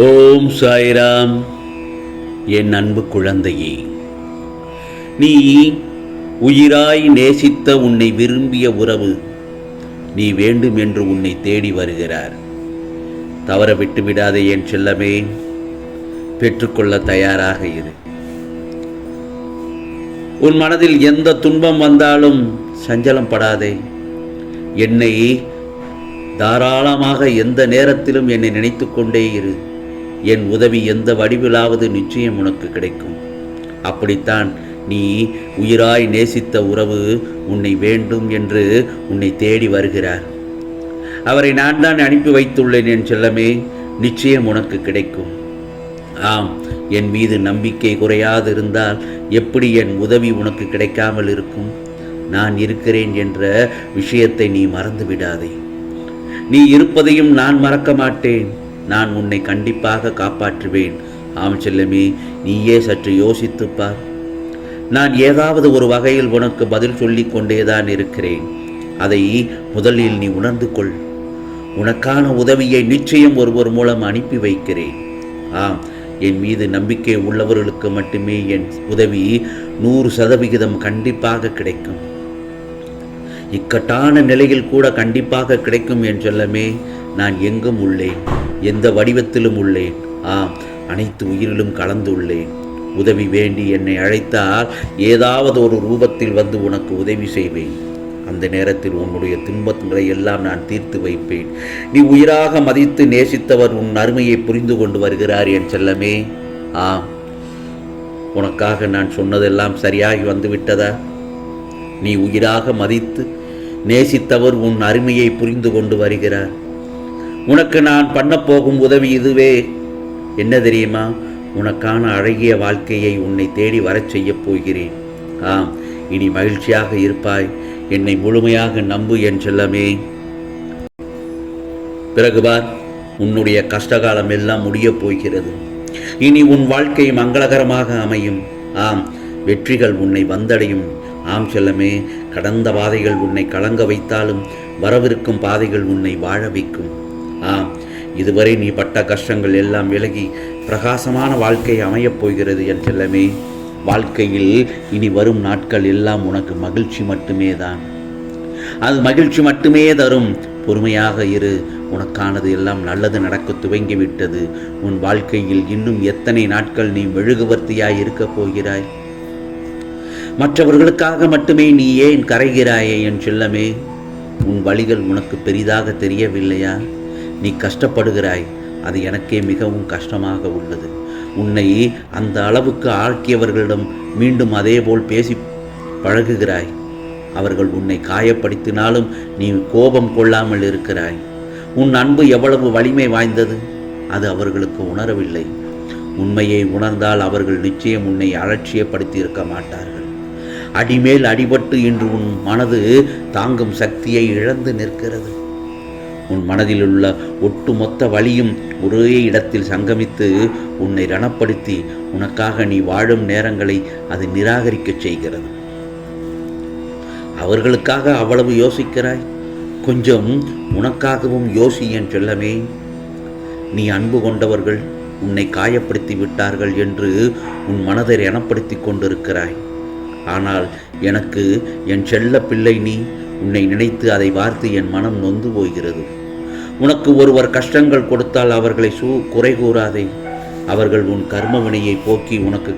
ஓம் சாய்ராம். என் அன்பு குழந்தையே, நீ உயிராய் நேசித்த உன்னை விரும்பிய உறவு நீ வேண்டும் என்று உன்னை தேடி வருகிறார். தவற விட்டு விடாதே என் செல்லமே. பெற்றுக்கொள்ள தயாராக இரு. உன் மனதில் எந்த துன்பம் வந்தாலும் சஞ்சலம் படாதே. என்னை தாராளமாக எந்த நேரத்திலும் என்னை நினைத்து கொண்டே இரு. என் உதவி எந்த வடிவிலாவது நிச்சயம் உனக்கு கிடைக்கும். அப்படித்தான் நீ உயிராய் நேசித்த உறவு உன்னை வேண்டும் என்று உன்னை தேடி வருகிறார். அவரை நான் தான் அனுப்பி வைத்துள்ளேன் என் செல்லமே. நிச்சயம் உனக்கு கிடைக்கும். ஆம், என் மீது நம்பிக்கை குறையாது இருந்தால் எப்படி என் உதவி உனக்கு கிடைக்காமல் இருக்கும்? நான் இருக்கிறேன் என்ற விஷயத்தை நீ மறந்து விடாதே. நீ இருப்பதையும் நான் மறக்க மாட்டேன். நான் உன்னை கண்டிப்பாக காப்பாற்றுவேன். ஆம் செல்லமே, நீயே சற்று யோசித்துப்பார். நான் ஏதாவது ஒரு வகையில் உனக்கு பதில் சொல்லிக் கொண்டேதான் இருக்கிறேன். அதை முதலில் நீ உணர்ந்து கொள். உனக்கான உதவியை நிச்சயம் ஒருவர் மூலம் அனுப்பி வைக்கிறேன். ஆம், என் மீது நம்பிக்கை உள்ளவர்களுக்கு மட்டுமே என் உதவி 100% கண்டிப்பாக கிடைக்கும். இக்கட்டான நிலையில் கூட கண்டிப்பாக கிடைக்கும் என் செல்லமே. நான் எங்கும் உள்ளேன், எந்த வடிவத்திலும் உள்ளேன். ஆம், அனைத்து உயிரிலும் கலந்துள்ளேன். உதவி வேண்டி என்னை அழைத்தால் ஏதாவது ஒரு ரூபத்தில் வந்து உனக்கு உதவி செய்வேன். அந்த நேரத்தில் உன்னுடைய துன்பங்களை எல்லாம் நான் தீர்த்து வைப்பேன். நீ உயிராக மதித்து நேசித்தவர் உன் அருமையை புரிந்து கொண்டு வருகிறார் என் செல்லமே. ஆம், உனக்காக நான் சொன்னதெல்லாம் சரியாகி வந்துவிட்டதா? நீ உயிராக மதித்து நேசித்தவர் உன் அருமையை புரிந்து கொண்டு வருகிறார். உனக்கு நான் பண்ண போகும் உதவி இதுவே. என்ன தெரியுமா? உனக்கான அழகிய வாழ்க்கையை உன்னை தேடி வரச் செய்யப் போகிறேன். ஆம், இனி மகிழ்ச்சியாக இருப்பாய். என்னை முழுமையாக நம்பு என் செல்லமே. பிறகுபார், உன்னுடைய கஷ்டகாலம் எல்லாம் முடியப் போகிறது. இனி உன் வாழ்க்கை மங்களகரமாக அமையும். ஆம், வெற்றிகள் உன்னை வந்தடையும். ஆம் செல்லமே, கடந்த பாதைகள் உன்னை கலங்க வைத்தாலும் வரவிருக்கும் பாதைகள் உன்னை வாழ வைக்கும். ஆம், இதுவரை நீ பட்ட கஷ்டங்கள் எல்லாம் விலகி பிரகாசமான வாழ்க்கை அமையப் போகிறது என் செல்லமே. வாழ்க்கையில் இனி வரும் நாட்கள் எல்லாம் உனக்கு மகிழ்ச்சி மட்டுமே தான். அது மகிழ்ச்சி மட்டுமே தரும். பொறுமையாக இரு. உனக்கானது எல்லாம் நல்லது நடக்க துவங்கிவிட்டது. உன் வாழ்க்கையில் இன்னும் எத்தனை நாட்கள் நீ மெழுகுவர்த்தியாய் இருக்கப் போகிறாய்? மற்றவர்களுக்காக மட்டுமே நீ ஏன் கரைகிறாயே என் செல்லமே? உன் வழிகள் உனக்கு பெரிதாக தெரியவில்லையா? நீ கஷ்டப்படுகிறாய். அது எனக்கே மிகவும் கஷ்டமாக உள்ளது. உன்னை அந்த அளவுக்கு ஆக்கியவர்களிடம் மீண்டும் அதேபோல் பேசி பழகுகிறாய். அவர்கள் உன்னை காயப்படுத்தினாலும் நீ கோபம் கொள்ளாமல் இருக்கிறாய். உன் அன்பு எவ்வளவு வலிமை வாய்ந்தது, அது அவர்களுக்கு உணரவில்லை. உண்மையை உணர்ந்தால் அவர்கள் நிச்சயம் உன்னை அலட்சியப்படுத்தி இருக்க மாட்டார்கள். அடிமேல் அடிபட்டு இன்று உன் மனது தாங்கும் சக்தியை இழந்து நிற்கிறது. உன் மனதில் உள்ள ஒட்டுமொத்த வலியும் ஒரே இடத்தில் சங்கமித்து உன்னை ரணப்படுத்தி உனக்காக நீ வாழும் நேரங்களை அது நிராகரிக்கச் செய்கிறது. அவர்களுக்காக அவ்வளவு யோசிக்கிறாய். கொஞ்சம் உனக்காகவும் யோசி என் செல்லமே. நீ அன்பு கொண்டவர்கள் உன்னை காயப்படுத்தி விட்டார்கள் என்று உன் மனதை ரணப்படுத்தி கொண்டிருக்கிறாய். ஆனால் எனக்கு என் செல்ல பிள்ளை நீ. உன்னை நினைத்து அதை பார்த்து என் மனம் நொந்து போகிறது. உனக்கு ஒருவர் கஷ்டங்கள் கொடுத்தால் அவர்களை குறை கூறாதே. அவர்கள் உன் கர்ம வினையை போக்கி உனக்கு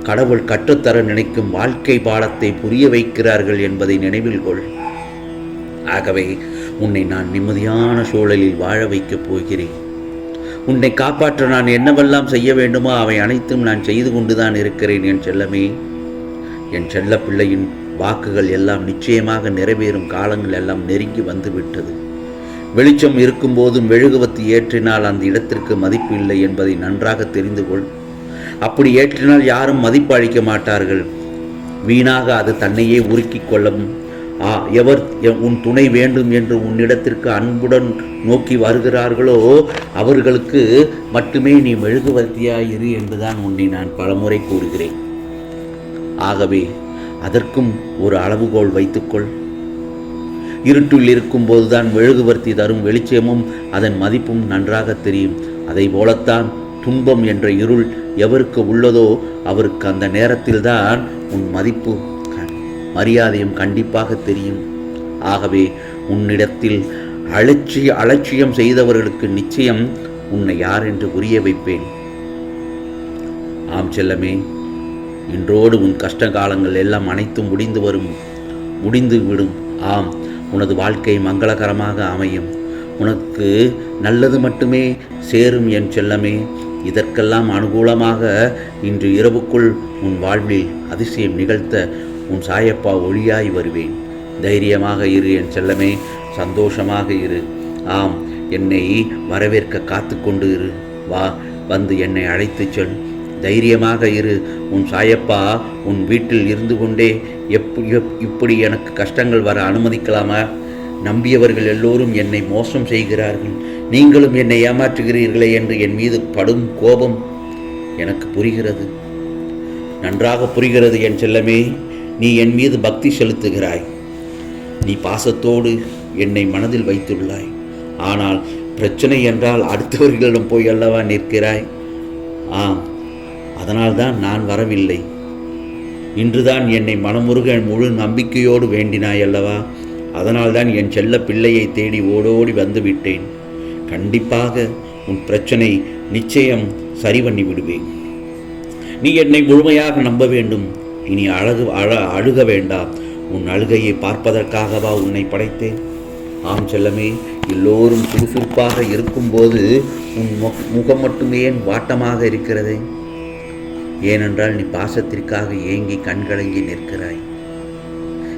கடவுள் கற்றுத்தர நினைக்கும் வாழ்க்கை பாடத்தை புரிய வைக்கிறார்கள் என்பதை நினைவில் கொள். ஆகவே உன்னை நான் நிம்மதியான சூழலில் வாழ வைக்கப் போகிறேன். உன்னை காப்பாற்ற நான் என்னவெல்லாம் செய்ய வேண்டுமோ அவை அனைத்தும் நான் செய்து கொண்டுதான் இருக்கிறேன் என் செல்லமே. என் செல்ல பிள்ளையின் வாக்குகள் எல்லாம் நிச்சயமாக நிறைவேறும் காலங்கள் எல்லாம் நெருங்கி வந்துவிட்டது. வெளிச்சம் இருக்கும்போதும் மெழுகுவர்த்தி ஏற்றினால் அந்த இடத்திற்கு மதிப்பு இல்லை என்பதை நன்றாக தெரிந்து கொள். அப்படி ஏற்றினால் யாரும் மதிப்பு அளிக்க மாட்டார்கள். வீணாக அது தன்னையே உருக்கிக் கொள்ளும். எவர் உன் துணை வேண்டும் என்று உன்னிடத்திற்கு அன்புடன் நோக்கி வருகிறார்களோ அவர்களுக்கு மட்டுமே நீ மெழுகுவர்த்தியாயிரு என்றுதான் உன்னை நான் பலமுறை கூறுகிறேன். ஆகவே அதற்கும் ஒரு அளவுகோல் வைத்துக்கொள். இருட்டில் இருக்கும்போதுதான் மெழுகுவர்த்தி தரும் வெளிச்சமும் அதன் மதிப்பும் நன்றாக தெரியும். அதை போலத்தான் துன்பம் என்ற இருள் எவருக்கு உள்ளதோ அவருக்கு அந்த நேரத்தில்தான் உன் மதிப்பு மரியாதையும் கண்டிப்பாக தெரியும். ஆகவே உன்னிடத்தில் அலட்சியம் செய்தவர்களுக்கு நிச்சயம் உன்னை யார் என்று புரிய வைப்பேன். ஆம் செல்லமே, இன்றோடு உன் கஷ்ட காலங்கள் எல்லாம் அனைத்தும் முடிந்து விடும். ஆம், உனது வாழ்க்கை மங்களகரமாக அமையும். உனக்கு நல்லது மட்டுமே சேரும் என் செல்லமே. இதற்கெல்லாம் அனுகூலமாக இன்று இரவுக்குள் உன் வாழ்வில் அதிசயம் நிகழ்த்த உன் சாயப்பா ஒளியாய் வருவேன். தைரியமாக இரு என் செல்லமே, சந்தோஷமாக இரு. ஆம், என்னை வரவேற்க காத்து கொண்டு இரு. வந்து என்னை அழைத்து சொல். தைரியமாக இரு. உன் சாயப்பா உன் வீட்டில் இருந்து கொண்டே இப்படி எனக்கு கஷ்டங்கள் வர அனுமதிக்கலாமா? நம்பியவர்கள் எல்லோரும் என்னை மோசம் செய்கிறார்கள், நீங்களும் என்னை ஏமாற்றுகிறீர்களே என்று என் மீது படும் கோபம் எனக்கு புரிகிறது, நன்றாக புரிகிறது என் செல்லமே. நீ என் மீது பக்தி செலுத்துகிறாய், நீ பாசத்தோடு என்னை மனதில் வைத்துள்ளாய். ஆனால் பிரச்சனை என்றால் அடுத்தவர்களிடம் போய் அல்லவா நிற்கிறாய். ஆம், அதனால்தான் நான் வரவில்லை. இன்றுதான் என்னை மனமுருக முழு நம்பிக்கையோடு வேண்டினாய் அல்லவா. அதனால்தான் என் செல்ல பிள்ளையை தேடி ஓடோடி வந்துவிட்டேன். கண்டிப்பாக உன் பிரச்சனை நிச்சயம் சரி பண்ணி விடுவேன். நீ என்னை முழுமையாக நம்ப வேண்டும். இனி அழுக வேண்டாம். உன் அழுகையை பார்ப்பதற்காகவா உன்னை படைத்தேன்? ஆம் செல்லமே, எல்லோரும் சுறுசுறுப்பாக இருக்கும்போது உன் முகம் மட்டுமே வாட்டமாக இருக்கிறது. ஏனென்றால் நீ பாசத்திற்காக ஏங்கி கண்கலங்கி நிற்கிறாய்.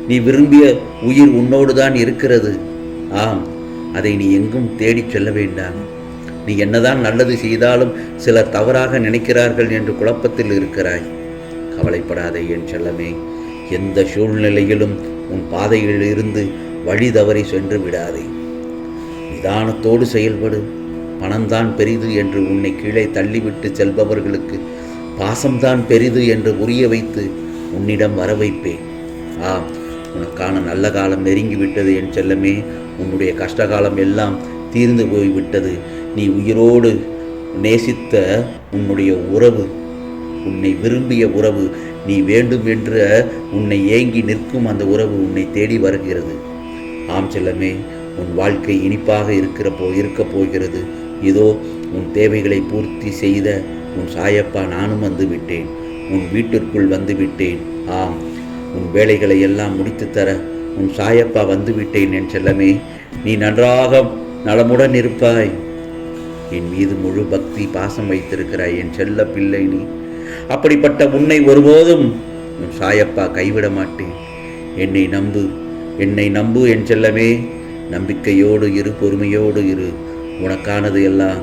நீ விரும்பிய உயிர் உன்னோடு தான் இருக்கிறது. ஆம், அதை நீ எங்கும் தேடிச் செல்ல வேண்டாம். நீ என்னதான் நல்லது செய்தாலும் சிலர் தவறாக நினைக்கிறார்கள் என்று குழப்பத்தில் இருக்கிறாய். கவலைப்படாதே என் செல்லமே. எந்த சூழ்நிலையிலும் உன் பாதையில் இருந்து வழி தவறி சென்று விடாதே. நிதானத்தோடு செயல்படு. பணம்தான் பெரிது என்று உன்னை கீழே தள்ளிவிட்டு செல்பவர்களுக்கு பாசம்தான் பெரிது என்று புரிய வைத்து உன்னிடம் வர வைப்பேன். ஆம், உனக்கான நல்ல காலம் நெருங்கிவிட்டது என் செல்லமே. உன்னுடைய கஷ்டகாலம் எல்லாம் தீர்ந்து போய்விட்டது. நீ உயிரோடு நேசித்த உன்னுடைய உறவு, உன்னை விரும்பிய உறவு, நீ வேண்டும் என்ற உன்னை ஏங்கி நிற்கும் அந்த உறவு உன்னை தேடி வருகிறது. ஆம் செல்லமே, உன் வாழ்க்கை இனிப்பாக இருக்கப் போகிறது. இதோ உன் தேவைகளை பூர்த்தி செய்த உன் சாயப்பா நானும் வந்து விட்டேன். உன் வீட்டிற்குள் வந்து விட்டேன். ஆம், உன் வேலைகளை எல்லாம் முடித்து தர உன் சாயப்பா வந்து விட்டேன் என் செல்லமே. நீ நன்றாக நலமுடன் இருப்பாய். என் மீது முழு பக்தி பாசம் வைத்திருக்கிறாய் என் செல்ல பிள்ளை நீ. அப்படிப்பட்ட உன்னை ஒருபோதும் உன் சாயப்பா கைவிட மாட்டேன். என்னை நம்பு என் செல்லமே. நம்பிக்கையோடு இரு, பொறுமையோடு இரு. உனக்கானது எல்லாம்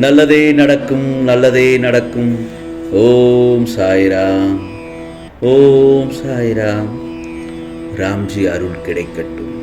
நல்லதே நடக்கும், நல்லதே நடக்கும். ஓம் சாய்ராம், ஓம் சாய்ராம். ராம்ஜி அருள் கிடைக்கட்டும்.